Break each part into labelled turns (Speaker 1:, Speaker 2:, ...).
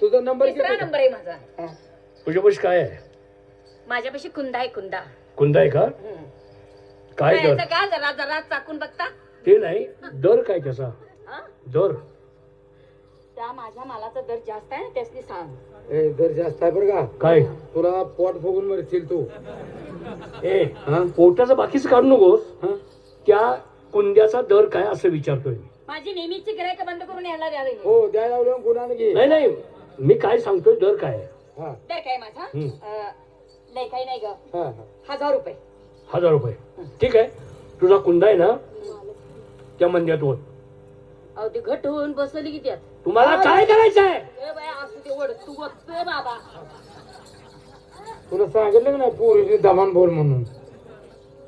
Speaker 1: तुझा नंबर
Speaker 2: तिसरा नंबर आहे माझा.
Speaker 3: तुझ्यापाशी काय आहे?
Speaker 2: माझ्यापाशी कुंदा आहे कुंदा.
Speaker 3: कुंदा आहे का? काय दर?
Speaker 2: याचा का जरा जरा चाकून बघता.
Speaker 3: ते नाही, दर काय त्याचा?
Speaker 2: हा?
Speaker 3: दर
Speaker 2: त्या माझ्या मालाचा दर जास्त आहे त्यासनी सांग.
Speaker 1: ए दर जास्त आहे बरं का?
Speaker 3: काय?
Speaker 1: तुला पोट फुगून मरशील तू.
Speaker 3: ए
Speaker 1: हा?
Speaker 3: पोटाचं बाकीच काढू नकोस.
Speaker 1: हा?
Speaker 3: त्या कुंद्याचा दर काय असं विचारतोय मी.
Speaker 2: माझी नेहमीची गिरायक बंद करून यायला द्यावी.
Speaker 1: हो द्यायला लावलं गुन्हा घे.
Speaker 3: नाही नाही, मी काय सांगतोय दर काय आहे?
Speaker 1: हा
Speaker 2: दर काय माझा? लय काही नाही ग.
Speaker 1: हा हा.
Speaker 2: 1000 रुपये.
Speaker 3: 1000 रुपये. ठीक आहे, तुझा कुंदा आहे ना त्या मंद्यात होत.
Speaker 2: अहो ती घट होऊन बसली की त्यात.
Speaker 3: तुम्हाला काय करायचं आहे?
Speaker 2: ए बाया असू दे वड तू बसतोय बाबा.
Speaker 1: तुला सांगितलं ना पोरीची दमान बोल म्हणून.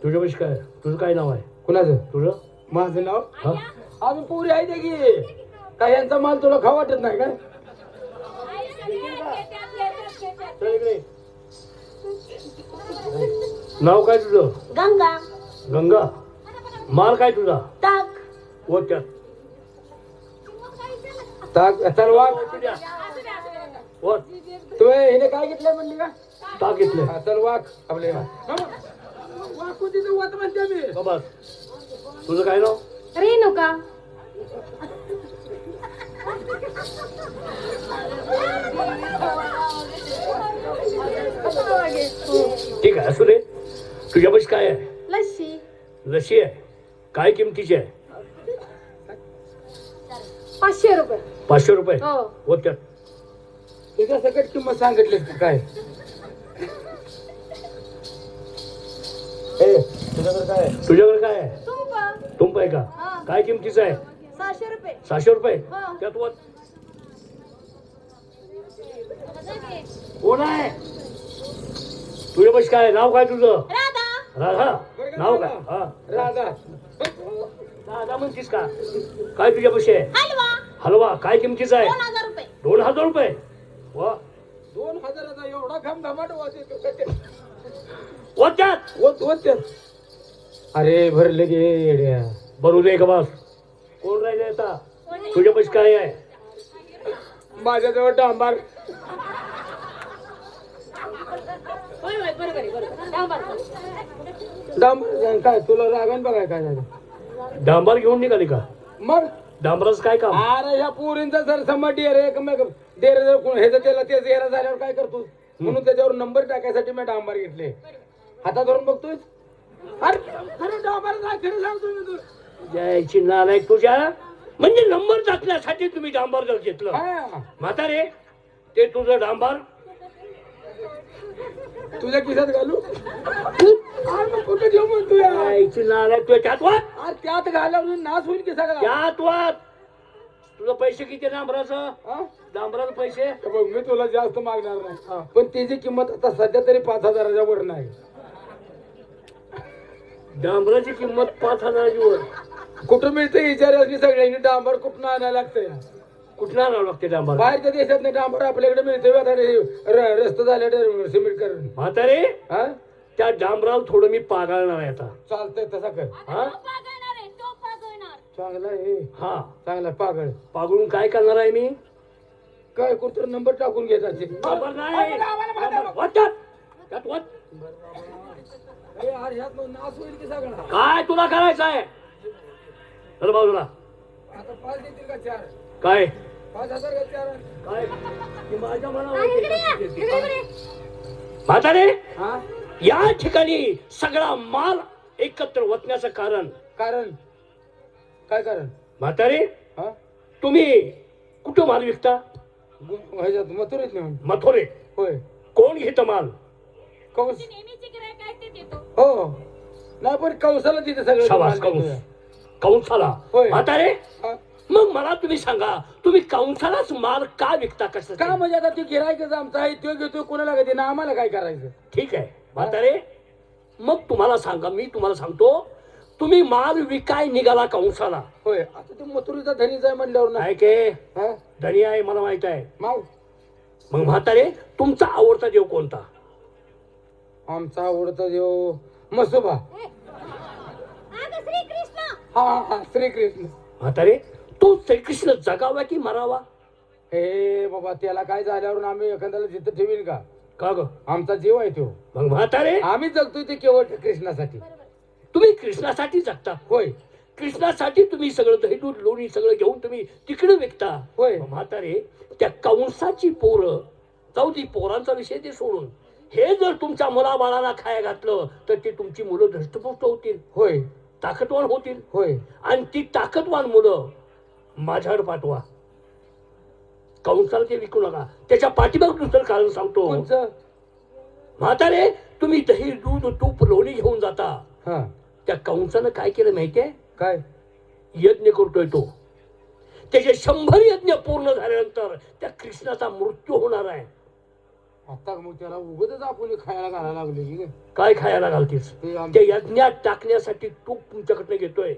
Speaker 3: तुझ्यापाशी काय? तुझं काय नाव आहे?
Speaker 1: कुणाचं?
Speaker 3: तुझं?
Speaker 1: माझं नाव
Speaker 3: हा?
Speaker 1: अजून पोरी आहे ते की काय यांचा माल तुला खाऊ वाटत नाही काय?
Speaker 3: चल इकडे. नाव काय तुझं?
Speaker 2: गंगा.
Speaker 3: गंगा. माल काय तुझा?
Speaker 2: टाक.
Speaker 3: व त्यात
Speaker 1: चल वाघ
Speaker 3: व
Speaker 1: तुम्ही हिने काय घेतलंय म्हणली का?
Speaker 3: टाक घेतले.
Speaker 1: हा, चल वाघ आपले वाघ कुठे वाच म्हणते मी.
Speaker 3: बस. तुझं काय नाव?
Speaker 2: रेणुका.
Speaker 3: ठीक आहे, असू दे. तुझ्यापाशी काय आहे?
Speaker 2: लस्सी.
Speaker 3: लशी आहे. काय किमतीची आहे?
Speaker 2: 500 रुपये.
Speaker 3: 500 रुपये.
Speaker 2: हो.
Speaker 3: व त्यात
Speaker 1: तुझ्या सकट किंमत सांगितली का काय? ए तुझ्याकडे काय आहे?
Speaker 3: तुझ्याकडे काय आहे?
Speaker 2: तुंप.
Speaker 3: तुंप आहे का?
Speaker 2: हा.
Speaker 3: काय किमतीचं आहे?
Speaker 2: 600 रुपये.
Speaker 3: 600 रुपये.
Speaker 2: हा.
Speaker 3: त्यात व कोण आहे? तुझ्यापाशी काय आहे? नाव काय तुझं?
Speaker 2: राधा.
Speaker 3: राधा. नाव काय? हा.
Speaker 1: राधा
Speaker 3: राधा म्हणतीस का? काय तुझ्यापाशी आहे?
Speaker 2: हलवा.
Speaker 3: हलवा. काय किमतीचा आहे?
Speaker 2: 2000 रुपये.
Speaker 3: 2000 रुपये. वा.
Speaker 1: 2000चा एवढा घमघमाट वाजतो.
Speaker 3: व त्यात
Speaker 1: अरे भरले गे येड्या.
Speaker 3: बरू दे का बस. कोण राहिले आता? तुझ्यापाशी काय आहे?
Speaker 1: माझ्याजवळ डांबार.
Speaker 2: होय होय बरोबर आहे बरोबर. डांबर.
Speaker 1: डांबार काय तुला रागण बघाय काय झालं?
Speaker 3: डांबर घेऊन निघाली का?
Speaker 1: मग
Speaker 3: डांबराचं काय काम?
Speaker 1: अरे ह्या पोरींचा जर समाटी अरे एकमेक डेर जर कोण ह्याचं त्याला तेच येरा झाल्यावर काय करतो म्हणून त्याच्यावर नंबर टाकायसाठी मी डांबार घेतले. हातात धरून बघतोय. अरे खरं डांबार नाही खरं सांगतो मी तू.
Speaker 3: यायची नालायक तुझ्या. म्हणजे नंबर टाकण्यासाठी तुम्ही डांबर जर घेतलं.
Speaker 1: हा.
Speaker 3: म्हातारे, ते तुझं डांबर
Speaker 1: तुझ्या खिशात घालू. अरे मग कुठे घेऊ म्हणतो
Speaker 3: यायची नालायक तुझ्या त्यात वाद.
Speaker 1: अरे त्यात घालवून नाश होईल की सगळा.
Speaker 3: त्यात वाद. तुझं पैसे किती डांबराचं?
Speaker 1: हा?
Speaker 3: डांबराचं पैसे?
Speaker 1: हे बघ मी तुला जास्त मागणार नाही पण त्याची किंमत आता सध्या तरी 5000च्या वर नाही.
Speaker 3: डांबराची किंमत 5000ची वर.
Speaker 1: कुठं मिळते विचारायची सगळ्यांनी डांबर कुठं आणायला लागतंय.
Speaker 3: कुठं आणावं लागते डांबर?
Speaker 1: बाहेरच्या देशात नाही डांबर आपल्याकडे मिळते. रस्ता झाले सिमेंट करून.
Speaker 3: म्हातारे,
Speaker 1: हा
Speaker 3: त्या डांबराला थोडं मी पागाळणार आहे आता.
Speaker 1: चालतंय तसा कर.
Speaker 3: हा?
Speaker 1: चांगला आहे.
Speaker 3: हा.
Speaker 1: चांगला पागळ.
Speaker 3: पागळून काय करणार आहे मी?
Speaker 1: काय कुठं नंबर टाकून घेतात.
Speaker 3: डांबर नाही. डांबर. वाद त्यात. त्यात वाद.
Speaker 1: नाश होईल की सगळा.
Speaker 3: काय तुला करायचं आहे? चल बाजूला.
Speaker 1: आता 5 देतील का 4?
Speaker 3: काय
Speaker 1: 5000 का 4?
Speaker 3: काय ती माझ्या मनावर येते. म्हातारे,
Speaker 1: हा
Speaker 3: या ठिकाणी सगळा माल एकत्र ओतण्याचं कारण.
Speaker 1: कारण काय कारण?
Speaker 3: म्हातारे,
Speaker 1: हा
Speaker 3: तुम्ही कुठं माल विकता?
Speaker 1: ह्याच्यात मथुरेत नेऊन.
Speaker 3: मथुरे.
Speaker 1: होय.
Speaker 3: कोण घेतं माल?
Speaker 1: कौस.
Speaker 2: नेहमीची गिरायक आहे ते देतो.
Speaker 1: हो नाही पण कौसाला तिथे सगळं
Speaker 3: शाबास.
Speaker 1: माल
Speaker 3: कंस.
Speaker 1: देतोय.
Speaker 3: कंसाला.
Speaker 1: होय.
Speaker 3: म्हातारे,
Speaker 1: हा.
Speaker 3: मग मला तुम्ही सांगा, तुम्ही कंसालाच माल का विकता? कसं
Speaker 1: का म्हणजे आता ती गिरायकच आमचा आहे तो घेतोय कोणाला घेते ना आम्हाला काय करायचं.
Speaker 3: ठीक आहे म्हातारे, मग तुम्हाला सांगा, मी तुम्हाला सांगतो, तुम्ही माल विकाय निघाला कंसाला.
Speaker 1: होय. आता ते मथुरेचा धनीच आहे म्हणल्यावर ना.
Speaker 3: काय के
Speaker 1: हा
Speaker 3: धनी आहे मला माहित आहे.
Speaker 1: मग
Speaker 3: म्हातारे, तुमचा आवडता देव कोणता?
Speaker 1: आमचा आवडता देव मसोबा.
Speaker 2: श्रीकृष्ण.
Speaker 1: हा हा श्रीकृष्ण.
Speaker 3: म्हातारे, तो श्रीकृष्ण जगावा की मरावा?
Speaker 1: हे बाबा त्याला काय झाल्यावर आम्ही एखाद्याला जिथं ठेवीन का?
Speaker 3: का ग?
Speaker 1: आमचा जीव आहे तो.
Speaker 3: मग म्हातारे
Speaker 1: आम्ही जगतोय ते केवळ कृष्णासाठी.
Speaker 3: तुम्ही कृष्णासाठी जगता.
Speaker 1: होय
Speaker 3: कृष्णासाठी तुम्ही सगळं दही दूध लोणी सगळं घेऊन तुम्ही तिकडे विकता.
Speaker 1: होय.
Speaker 3: मग म्हातारे त्या कंसाची पोरं जाऊ ती पोरांचा विषय ते सोडून हे जर तुमच्या मुलाबाळाला खाया घातलं तर ते तुमची मुलं धष्टपुष्ट होतील,
Speaker 1: होय
Speaker 3: ताकदवान होतील.
Speaker 1: होय.
Speaker 3: आणि ती ताकदवान मुलं माझ्याकडे पाठवा. कंसाला ते विकू नका. त्याच्या पाठीमाग दुसरं कारण सांगतो.
Speaker 1: कोणचं?
Speaker 3: म्हातारे तुम्ही दही दूध तूप लोणी घेऊन जाता.
Speaker 1: हा
Speaker 3: त्या कंसानं काय केलं माहितीये?
Speaker 1: काय?
Speaker 3: यज्ञ करतोय तो. त्याचे 100 यज्ञ पूर्ण झाल्यानंतर त्या कृष्णाचा मृत्यू होणार आहे.
Speaker 1: आता मग त्याला उगतच आपण खायला घालायला लागले की
Speaker 3: काय खायला घालतीस?
Speaker 1: ते आम-
Speaker 3: त्या यज्ञात टाकण्यासाठी तूप तुमच्याकडनं घेतोय.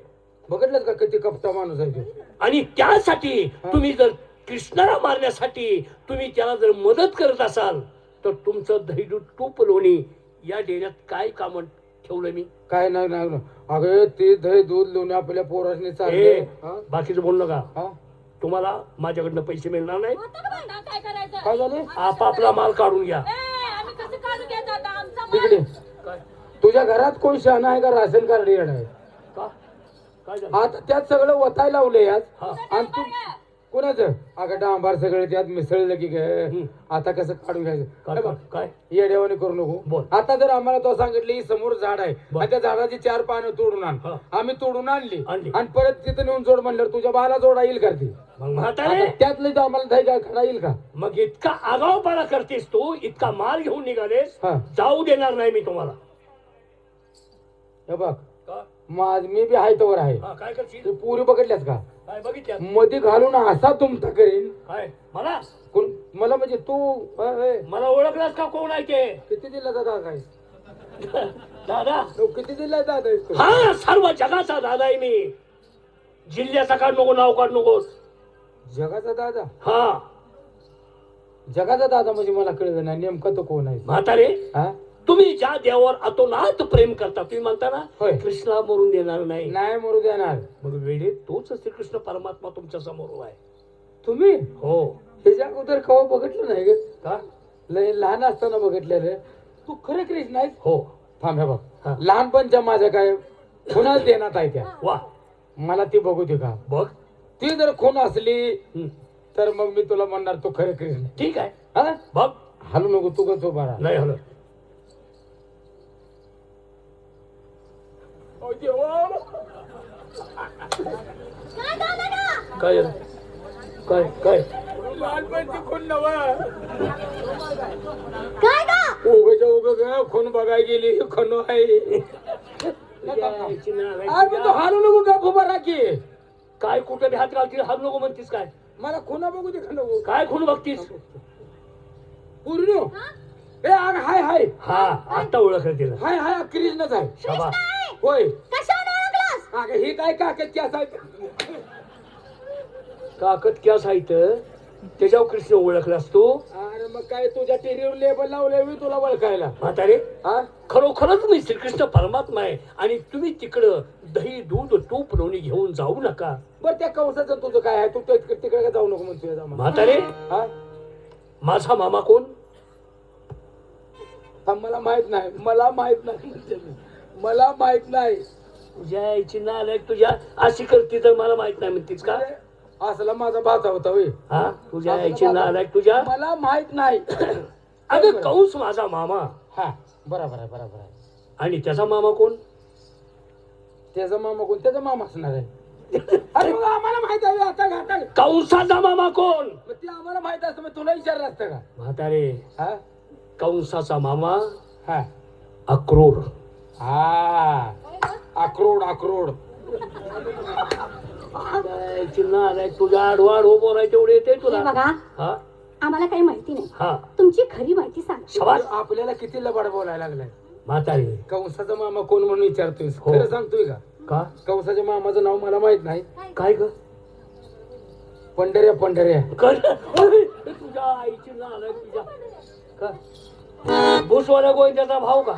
Speaker 1: बघितलंच का किती कपटा माणूस आहे तो?
Speaker 3: आणि त्यासाठी तुम्ही जर कृष्णाला मारण्यासाठी तुम्ही त्याला जर मदत करत असाल तर तुमचं दही दूध तूप लोणी या डेऱ्यात काय काम ठेवलं मी?
Speaker 1: काय नाही नाही नाही. अगं ते दही दूध लोणी आपल्या पोरासने चालले.
Speaker 3: ए, बाकीचं बोल नका.
Speaker 1: हा?
Speaker 3: तुम्हाला माझ्याकडनं पैसे मिळणार नाही.
Speaker 2: काय करायचं?
Speaker 1: काय झाले?
Speaker 3: आपापला माल काढून घ्या.
Speaker 2: आम्ही कसं काढू घ्या दादा आमचा
Speaker 1: तिकडे
Speaker 3: काय
Speaker 1: तुझ्या घरात कोण शहाणा आहे का राशन कार्ड येणार आहे?
Speaker 3: का काय झालं?
Speaker 1: आता त्यात सगळं वताय लावलंय आज.
Speaker 3: हा.
Speaker 1: आणि तू कोणाचं? अगं डांबार सगळं त्यात मिसळलं की काय?
Speaker 3: हम्म.
Speaker 1: आता कसं काढून घ्यायचं?
Speaker 3: काय
Speaker 1: हे बघ,
Speaker 3: काय
Speaker 1: येड्यावानी करू नको.
Speaker 3: बोल.
Speaker 1: आता जर आम्हाला तो सांगितलं ही समोर झाड आहे
Speaker 3: बर.
Speaker 1: आणि त्या झाडाची 4 पानं तोडून आण.
Speaker 3: हा.
Speaker 1: आम्ही तोडून आणली
Speaker 3: आणली.
Speaker 1: आणि परत तिथं नेऊन जोड म्हणल्यावर तुझ्या बाला जोडा येईल का ती?
Speaker 3: मग म्हातारे
Speaker 1: त्यातलं तर आम्हाला दही काय खाणा येईल का?
Speaker 3: मग इतका आगाऊपणा करतेस तू, इतका माल घेऊन निघालेस.
Speaker 1: हा.
Speaker 3: जाऊ देणार नाही मी तुम्हाला.
Speaker 1: हे बघ
Speaker 3: का?
Speaker 1: मी बी आहे तवर आहे.
Speaker 3: हा, काय करशील?
Speaker 1: तू पुरी बघितल्यास का?
Speaker 3: काय बघितलं?
Speaker 1: मध्ये घालून असा तुमचा करीन.
Speaker 3: काय मला
Speaker 1: कोण मला म्हणजे तू
Speaker 3: मला ओळखलास का कोण आहे ते?
Speaker 1: किती दिला दादा काय?
Speaker 3: दादा
Speaker 1: तू किती दिला दादा आहेस तू?
Speaker 3: हा सर्व जगाचा दादा आहे मी. जिल्ह्याचा काढ नको, नाव काढ नको.
Speaker 1: जगाचा दादा?
Speaker 3: हा
Speaker 1: जगाचा दादा म्हणजे मला कळलं नाही नेमकं तो कोण आहे?
Speaker 3: म्हातारे
Speaker 1: हा?
Speaker 3: तुम्ही ज्या देवावर अतोनात प्रेम करता तुम्ही म्हणता ना
Speaker 1: होय.
Speaker 3: कृष्णा मरून देणार नाही.
Speaker 1: नाही मरू देणार.
Speaker 3: मग वेळे तोच श्रीकृष्ण परमात्मा तुमच्या समोर आहे.
Speaker 1: तुम्ही
Speaker 3: हो.
Speaker 1: ह्याच्या अगोदर कवा बघितलं नाही ग?
Speaker 3: का?
Speaker 1: लय लहान असताना बघितलं रे. तू खरं कृष्ण आहेस?
Speaker 3: हो.
Speaker 1: थांब हे बघ.
Speaker 3: हा.
Speaker 1: लहानपणच्या माझ्या काय खुणाच देण्यात आहे त्या.
Speaker 3: वा
Speaker 1: मला ती बघू दे का?
Speaker 3: बघ.
Speaker 1: ती जर खून असली
Speaker 3: हं.
Speaker 1: तर मग मी तुला म्हणणार तू खरं कृष्ण.
Speaker 3: ठीक आहे.
Speaker 1: हा?
Speaker 3: बघ.
Speaker 1: हलू नको तू गो बारा.
Speaker 3: नाही हल. काय झालं? काय काय
Speaker 1: लहानपणची खून नवा
Speaker 2: काय गा?
Speaker 1: उगच्या उग खून बघायला गेली खून आहे. अरे मग तू हालू नको का उभा राखी.
Speaker 3: काय कुठं बी हात घालतील हात नको म्हणतीस काय?
Speaker 1: मला खुना बघू दे का नको?
Speaker 3: काय खून बघतीस?
Speaker 1: पूर्ण ए अग हाय हाय
Speaker 3: हा आता ओळखलं तिला.
Speaker 1: हाय हाय कृष्णच आहे.
Speaker 3: शाबा.
Speaker 1: होय.
Speaker 2: कशावर ओळखलास?
Speaker 1: अगं ही काय काकत क्या साहेब?
Speaker 3: काकत क्या साहित्य त्याच्यावर कृष्ण ओळखलास तू?
Speaker 1: अरे मग काय तुझ्या टेरीवर लेबल लावलंय मी तुला ओळखायला.
Speaker 3: म्हातारे
Speaker 1: हा?
Speaker 3: खरोखरच मी श्रीकृष्ण परमात्मा आहे आणि तुम्ही तिकडं दही दूध तूप लोणी घेऊन जाऊ नका.
Speaker 1: बरं त्या कवसाचं तुझं काय आहे? तू तिकडे का जाऊ नको म्हणतोय जा मला.
Speaker 3: म्हातारे
Speaker 1: हा?
Speaker 3: माझा मामा कोण?
Speaker 1: हा, मला माहित नाही. मला माहित नाही म्हणते मी. मला माहित नाही.
Speaker 3: तुझ्या आईची नालायक तुझ्या अशी करते तर मला माहित नाही म्हणतीस का?
Speaker 1: असला माझा भाचा होता होय.
Speaker 3: हा तुझ्या आईची नालायक तुझ्या.
Speaker 1: मला माहित नाही.
Speaker 3: अगं कंस माझा मामा
Speaker 1: हा बरोबर आहे बरोबर आहे.
Speaker 3: आणि त्याचा मामा कोण?
Speaker 1: त्याचा मामा कोण? त्याचा मामा असणार आहे. अरे मग आम्हाला माहित आहे आता घाटा.
Speaker 3: कंसाचा मामा कोण?
Speaker 1: मग ते आम्हाला माहित असतं मग तुला विचारलं असतं का?
Speaker 3: म्हातारे
Speaker 1: हा
Speaker 3: कंसाचा मामा
Speaker 1: हा
Speaker 3: अक्रूर.
Speaker 1: हा अक्रोड अक्रोड.
Speaker 3: तुझ्या आडवाड हो बोलाय तेवढे येते
Speaker 2: हे
Speaker 3: तुला.
Speaker 2: बघा
Speaker 3: हा
Speaker 2: आम्हाला काही माहिती नाही.
Speaker 3: हा
Speaker 2: तुमची खरी माहिती सांग.
Speaker 3: शबास.
Speaker 1: आपल्याला किती लबाड बोलायला लागलाय.
Speaker 3: म्हातारे
Speaker 1: कंसाचा मामा कोण म्हणून विचारतोय?
Speaker 3: हो.
Speaker 1: खरं सांगतोय का?
Speaker 3: का?
Speaker 1: कंसाच्या मामाचं नाव मला माहित नाही.
Speaker 3: काय ग?
Speaker 1: पंढऱ्या पंढऱ्या.
Speaker 3: तुझ्या आईची नालाय तुझ्या का? भुसवाला गोविंदाचा भाऊ का?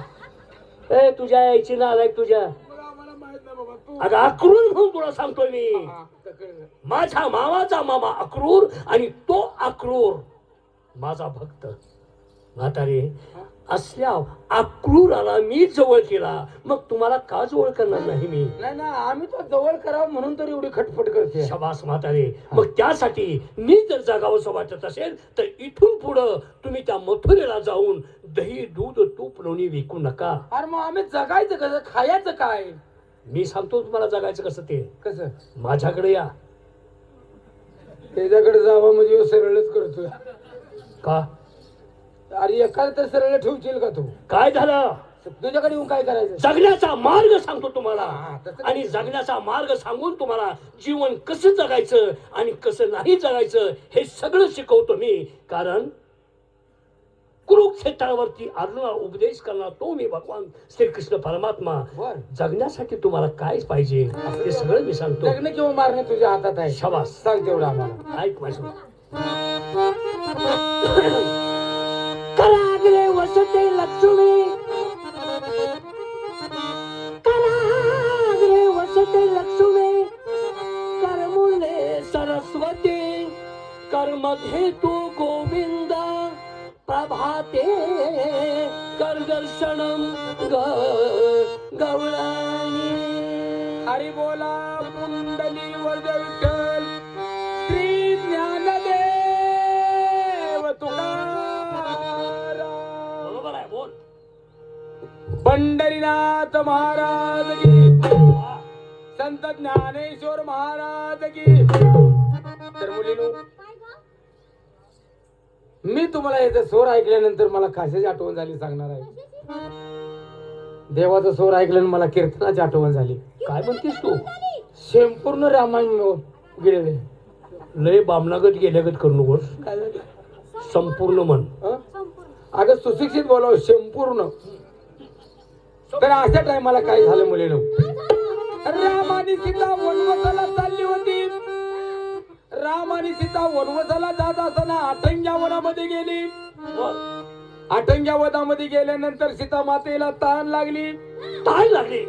Speaker 3: ए तुझ्या आईची नालायक तुझ्या.
Speaker 1: आम्हाला माहित नाही बाबा. तू
Speaker 3: अगं अक्रूर म्हणून तुला सांगतोय मी.
Speaker 1: आता कळलं.
Speaker 3: माझ्या मामाचा मामा अक्रूर आणि तो अक्रूर माझा भक्त. म्हातारे, असल्या अक्रूराला मी जवळ केला, मग तुम्हाला का जवळ करणार नाही मी?
Speaker 1: नाही ना, आम्ही तो जवळ करावं म्हणून तर एवढी खटपट करते.
Speaker 3: शबास म्हातारे. मग त्यासाठी मी जर जगावंसं वाटत असेल तर इथून पुढं तुम्ही त्या मथुरेला जाऊन दही दूध तूप लोणी विकू नका.
Speaker 1: अरे मग आम्ही जगायचं कसं, खायचं काय?
Speaker 3: मी सांगतो तुम्हाला जगायचं कसं ते.
Speaker 1: कसं?
Speaker 3: माझ्याकडे या.
Speaker 1: त्याच्याकडे जावं म्हणजे ह्यो सरळच करतोय.
Speaker 3: का?
Speaker 1: अरे एखाद तर सरळ ठेवशील का तू?
Speaker 3: काय झालं?
Speaker 1: तुझ्याकडे येऊन काय करायचं?
Speaker 3: जगण्याचा मार्ग सांगतो तुम्हाला.
Speaker 1: हा, तसं
Speaker 3: आणि जगण्याचा मार्ग सांगून तुम्हाला जीवन कसं जगायचं आणि कसं नाही जगायचं हे सगळं शिकवतो मी. कारण कुरुक्षेत्रावरती अर्जुनाला उपदेश करणार तो मी भगवान श्रीकृष्ण परमात्मा.
Speaker 1: बर.
Speaker 3: जगण्यासाठी तुम्हाला काय पाहिजे ते सगळं मी सांगतो.
Speaker 1: जगणं किंवा मारणं तुझ्या हातात आहे.
Speaker 3: शबास.
Speaker 1: सांग तेवढं आम्हाला.
Speaker 3: ऐक माझं. कराग्रे वसते लक्ष्मी, कराग्रे वसते लक्ष्मी, करमुले सरस्वती, कर्मध्ये तू गोविंद, प्रभाते कर दर्शनम गवळणी.
Speaker 1: हरी बोला पुंडली वरद विठ्ठल श्री ज्ञानदेव तुकाराम.
Speaker 3: बरोबर आहे, बोल.
Speaker 1: पंढरीनाथ महाराज की, संत ज्ञानेश्वर महाराज की. तर मुलीनो, मी तुम्हाला याचा स्वर ऐकल्यानंतर मला कशाची आठवण झाली सांगणार आहे. देवाचा स्वर ऐकल्यानं मला कीर्तनाची आठवण झाली.
Speaker 3: काय म्हणतेस तू?
Speaker 1: संपूर्ण रामायण गेले.
Speaker 3: लय बामनागत गेल्यागत करू नकोस.
Speaker 1: काय झालं?
Speaker 3: संपूर्ण मन.
Speaker 1: हं? अगं सुशिक्षित बोलाव, संपूर्ण. तर अशा टायमाला काय झालं मुलीनो, राम आणि सीता वनवासाला चालली होती. राम आणि सीता वनवासाला जात असताना आठंग्या वनामध्ये गेली. आठंग्या वनामध्ये गेल्यानंतर सीता मातेला तहान लागली.
Speaker 3: तहान लागली.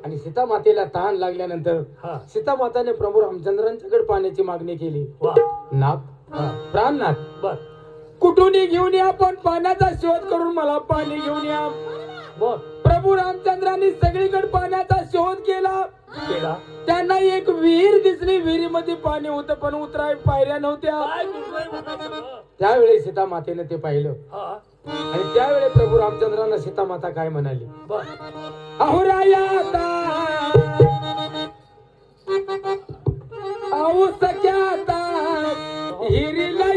Speaker 1: आणि सीता मातेला तहान लागल्यानंतर
Speaker 3: हा.
Speaker 1: सीता माताने प्रभू रामचंद्रांच्याकडे पाण्याची मागणी केली.
Speaker 3: वा.
Speaker 1: नाथ, प्राणनाथ,
Speaker 3: बर
Speaker 1: कुठून घेऊन या, पण पाण्याचा शोध करून मला पाणी घेऊन या.
Speaker 3: बर.
Speaker 1: प्रभू रामचंद्रांनी सगळीकडे पाण्याचा शोध केला.
Speaker 3: केला.
Speaker 1: त्यांना एक विहीर दिसली. विहिरीमध्ये पाणी होतं पण उतराय पायऱ्या नव्हत्या.
Speaker 3: काय दुर्दैव म्हणायचं ग?
Speaker 1: त्यावेळी सीता मातेने ते पाहिलं.
Speaker 3: हा.
Speaker 1: आणि त्यावेळी प्रभू रामचंद्रांना सीता माता काय म्हणाली?
Speaker 3: बर.
Speaker 1: अहो राया अहो सख्याता हिरीला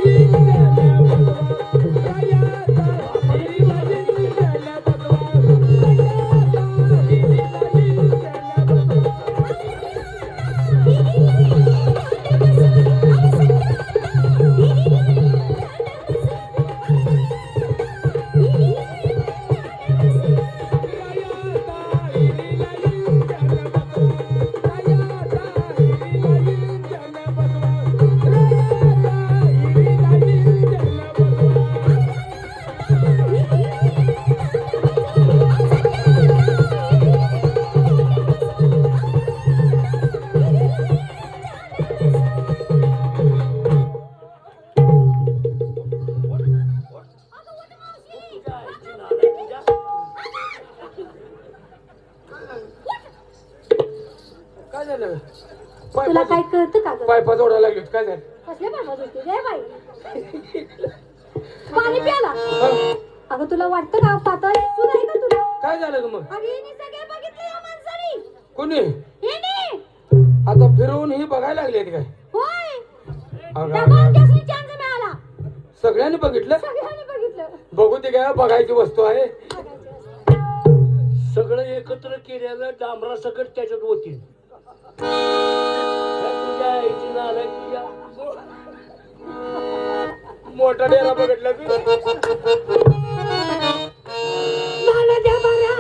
Speaker 1: काय झालं?
Speaker 2: तुला काय कळतं का ग?
Speaker 1: पायपा जोडायला लागली. काय झालं?
Speaker 2: कसले बरबाद होते रे बाई? पाणी प्याला. अगं तुला वाटतं का पातळ सूर आहे का तुला?
Speaker 1: काय झालं ग मग?
Speaker 2: अगं हिने सगळे बघितलं या माणसाने.
Speaker 1: कोणी?
Speaker 2: हिने.
Speaker 1: आता फिरवून ही बघायला लागली काय?
Speaker 2: होय.
Speaker 1: अगं,
Speaker 2: त्या
Speaker 1: अगं.
Speaker 2: बावट्यासनी चान्स मिळाला.
Speaker 1: सगळ्यांनी बघितलं?
Speaker 2: सगळ्यांनी बघितलं.
Speaker 1: बघू ते काय बघायची वस्तू आहे.
Speaker 3: सगळं एकत्र केलेलं डांबरा सकट त्याच्यात होतील. तुझ्या आईची नालाय तुझ्या.
Speaker 1: मोठा डेरा बघितला तू?